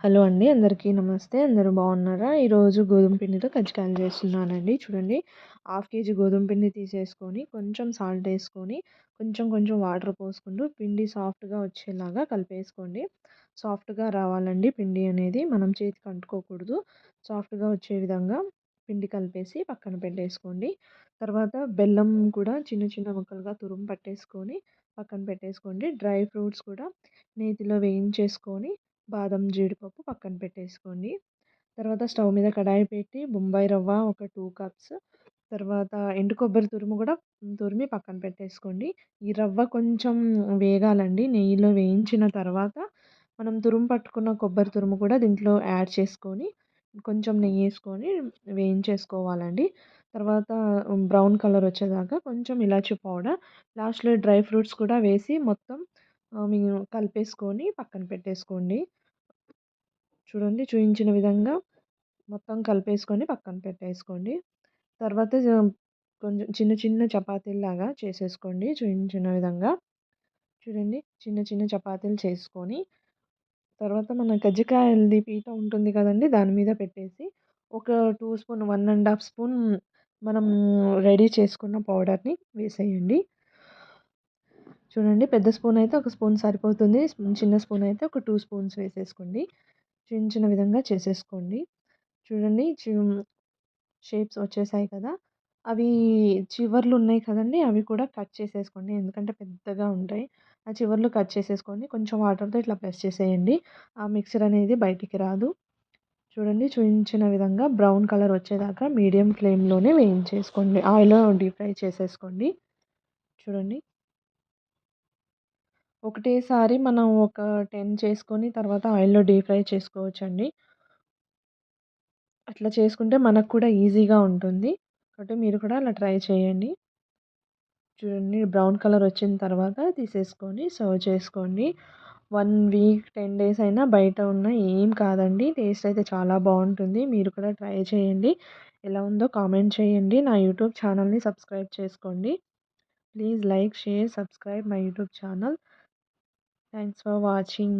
Hello అండి. అందరికీ నమస్తే. అందరూ బాగున్నారా? ఈరోజు గోధుమ పిండితో కజ్జికాయలు చేస్తున్నానండి. చూడండి, హాఫ్ కేజీ గోధుమ పిండి తీసేసుకొని, కొంచెం సాల్ట్ ఏసుకొని, కొంచెం కొంచెం వాటర్ పోసుకుంటూ పిండి సాఫ్ట్‌గా వచ్చేలాగా కలిపేసుకోండి. సాఫ్ట్‌గా రావాలండి పిండి అనేది. మనం చేతికి అంటుకోకూడదు. సాఫ్ట్‌గా వచ్చే విధంగా పిండి కలిపేసి పక్కన పెట్టేసుకోండి. తర్వాత బెల్లం కూడా చిన్న చిన్న ముక్కలుగా తురుము పట్టేసుకొని పక్కన పెట్టేసుకోండి. డ్రై ఫ్రూట్స్ కూడా నేతిలో వేయించేసుకొని బాదం, జీడిపప్పు పక్కన పెట్టేసుకోండి. తర్వాత స్టవ్ మీద కడాయి పెట్టి బొంబాయి రవ్వ ఒక 2 కప్స్, తర్వాత ఎండు కొబ్బరి తురుము కూడా తురిమి పక్కన పెట్టేసుకోండి. ఈ రవ్వ కొంచెం వేగాలండి. నెయ్యిలో వేయించిన తర్వాత మనం తురుము పట్టుకున్న కొబ్బరి తురుము కూడా దీంట్లో యాడ్ చేసుకొని కొంచెం నెయ్యేసుకొని వేయించేసుకోవాలండి. తర్వాత బ్రౌన్ కలర్ వచ్చేదాకా కొంచెం ఇలాచీ పౌడర్, లాస్ట్‌లో డ్రై ఫ్రూట్స్ కూడా వేసి మొత్తం కలిపేసుకొని పక్కన పెట్టేసుకోండి. చూడండి, చూయించిన విధంగా మొత్తం కలిపేసుకొని పక్కన పెట్టేసుకోండి. తర్వాత కొంచెం చిన్న చిన్న చపాతీల్లాగా చేసేసుకోండి చూయించిన విధంగా. చూడండి, చిన్న చిన్న చపాతీలు చేసుకొని, తర్వాత మన కజ్జికాయలది పీట ఉంటుంది కదండీ! దాని మీద పెట్టేసి ఒక 2 స్పూన్, 1 ½ స్పూన్ మనం రెడీ చేసుకున్న పౌడర్‌ని వేసేయండి. చూడండి, పెద్ద స్పూన్ అయితే ఒక స్పూన్ సరిపోతుంది. చిన్న స్పూన్ అయితే ఒక 2 స్పూన్స్ వేసేసుకోండి. చూయించిన విధంగా చేసేసుకోండి. చూడండి, షేప్స్ వచ్చేసాయి కదా! అవి చివర్లు ఉన్నాయి కదండీ! అవి కూడా కట్ చేసేసుకోండి. ఎందుకంటే పెద్దగా ఉంటాయి. ఆ చివర్లు కట్ చేసేసుకొని కొంచెం వాటర్‌తో ఇట్లా ప్రెస్ చేసేయండి. ఆ మిక్చర్ అనేది బయటికి రాదు. చూడండి, చూయించిన విధంగా బ్రౌన్ కలర్ వచ్చేదాకా మీడియం ఫ్లేమ్‌లోనే వేయించేసుకోండి. ఆయిల్‌లో డీప్ ఫ్రై చేసేసుకోండి. చూడండి, ఒకటేసారి మనం ఒక 10 చేసుకొని తర్వాత ఆయిల్‌లో డీప్ ఫ్రై చేసుకోవచ్చండి. అట్లా చేసుకుంటే మనకు కూడా ఈజీగా ఉంటుంది. కాబట్టి మీరు కూడా అలా ట్రై చేయండి. చూడండి, బ్రౌన్ కలర్ వచ్చిన తర్వాత తీసేసుకొని సర్వ్ చేసుకోండి. 1 వీక్, 10 డేస్ అయినా బయట ఉన్న ఏం కాదండి. టేస్ట్ అయితే చాలా బాగుంటుంది. మీరు కూడా ట్రై చేయండి. ఎలా ఉందో కామెంట్ చేయండి. నా యూట్యూబ్ ఛానల్‌ని సబ్స్క్రైబ్ చేసుకోండి. Please like, share, subscribe my YouTube channel. Thanks for watching.